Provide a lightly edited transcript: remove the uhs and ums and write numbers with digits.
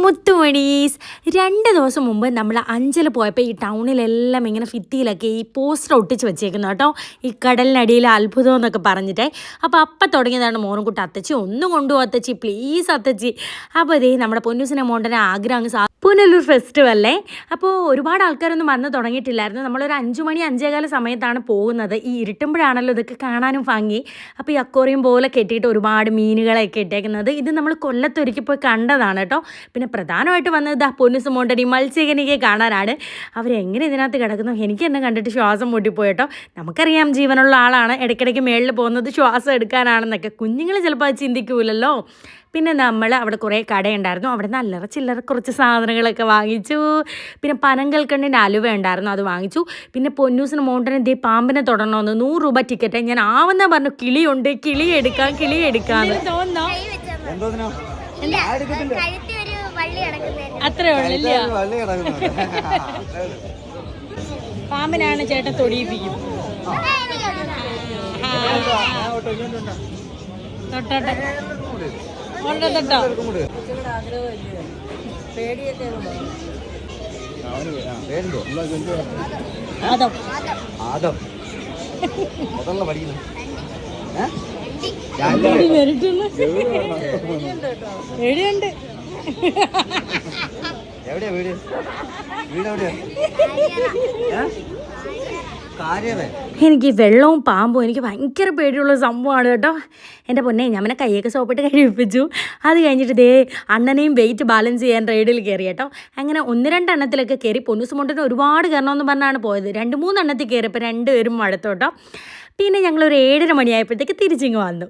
മുത്തുമണീസ് 2 ദിവസം മുമ്പ് നമ്മൾ അഞ്ചൽ പോയപ്പോൾ ഈ ടൗണിലെല്ലാം ഇങ്ങനെ ഭിത്തിയിലൊക്കെ ഈ പോസ്റ്റർ ഒട്ടിച്ച് വെച്ചേക്കുന്നു കേട്ടോ, ഈ കടലിനടിയിലെ അത്ഭുതം എന്നൊക്കെ പറഞ്ഞിട്ട്. അപ്പം തുടങ്ങിയതാണ് മോനുകുട്ടി, അത്തച്ചി ഒന്ന് കൊണ്ടുപോ അത്തച്ചി, പ്ലീസ് അത്തച്ചി. അപ്പോൾ അതേ നമ്മുടെ പൊന്നൂസിനെ മോണ്ടനെ ആഗ്രഹം അങ്ങ് പുനലൂർ ഫെസ്റ്റിവല്ലേ. അപ്പോൾ ഒരുപാട് ആൾക്കാരൊന്നും വന്ന് തുടങ്ങിയിട്ടില്ലായിരുന്നു. നമ്മളൊരു 5 മണി 5:15 സമയത്താണ് പോകുന്നത്. ഈ ഇരുട്ടുമ്പോഴാണല്ലോ ഇതൊക്കെ കാണാനും ഭംഗി. അപ്പോൾ ഈ അക്വേറിയം പോലെ കെട്ടിയിട്ട് ഒരുപാട് മീനുകളൊക്കെ ഇട്ടേക്കുന്നത്. ഇത് നമ്മൾ കൊല്ലത്തൊരുക്കി പോയി കണ്ടതാണ് കേട്ടോ. പിന്നെ പ്രധാനമായിട്ട് വന്നത് പൊന്നൂസ് മോണ്ടനി മത്സ്യകനികയെ കാണാനാണ്. അവരെങ്ങനെ ഇതിനകത്ത് കിടക്കുന്നു, എനിക്ക് എന്നെ കണ്ടിട്ട് ശ്വാസം മുട്ടിപ്പോയി കേട്ടോ. നമുക്കറിയാം ജീവനുള്ള ആളാണ്, ഇടയ്ക്കിടയ്ക്ക് മേളിൽ പോകുന്നത് ശ്വാസം എടുക്കാനാണെന്നൊക്കെ. കുഞ്ഞുങ്ങൾ ചിലപ്പോൾ അത് ചിന്തിക്കൂലല്ലോ. പിന്നെ നമ്മൾ അവിടെ കുറേ കടയുണ്ടായിരുന്നു, അവിടെ നിന്ന് അല്ലറ ചില്ലറ കുറച്ച് സാധനങ്ങളൊക്കെ വാങ്ങിച്ചു. പിന്നെ പനങ്കൽക്കണ്ണിൻ്റെ അലുവ ഉണ്ടായിരുന്നു, അത് വാങ്ങിച്ചു. പിന്നെ പൊന്നൂസിന് മോണ്ടനെ ദേ പാമ്പിനെ തൊടണമെന്ന് 100 രൂപ ടിക്കറ്റ്. ഞാൻ ആവുന്ന പറഞ്ഞു കിളിയുണ്ട്, കിളി എടുക്കാന്ന് തോന്നോ. അത്രേ ഉള്ളു, പാമ്പിനാണ് ചേട്ടൻ തൊടിയിപ്പിക്കും. തൊട്ടോട്ടെ തൊട്ടോ. പേടിയുണ്ട്. എവിടെയാ വീട്? വീട് എവിടെയാ? എനിക്ക് വെള്ളവും പാമ്പും എനിക്ക് ഭയങ്കര പേടിയുള്ള സംഭവമാണ് കേട്ടോ. എൻ്റെ പൊന്നെ, ഞാൻ പിന്നെ കൈയൊക്കെ സോപ്പിട്ട് കഴിപ്പിച്ചു. അത് കഴിഞ്ഞിട്ട് ദേ അണ്ണനെയും വെയിറ്റ് ബാലൻസ് ചെയ്യാൻ റൈഡിൽ കയറി കേട്ടോ. അങ്ങനെ 1-2 എണ്ണത്തിലൊക്കെ കയറി. പൊന്നൂസ് മോണ്ടന് ഒരുപാട് കയറണമെന്ന് പറഞ്ഞാണ് പോയത്. 2-3 എണ്ണത്തിൽ കയറിയപ്പോൾ 2 പേരും മടുത്തു കേട്ടോ. പിന്നെ ഞങ്ങളൊരു 7:30 മണിയായപ്പോഴത്തേക്ക് തിരിച്ചിങ്ങ് വന്നു.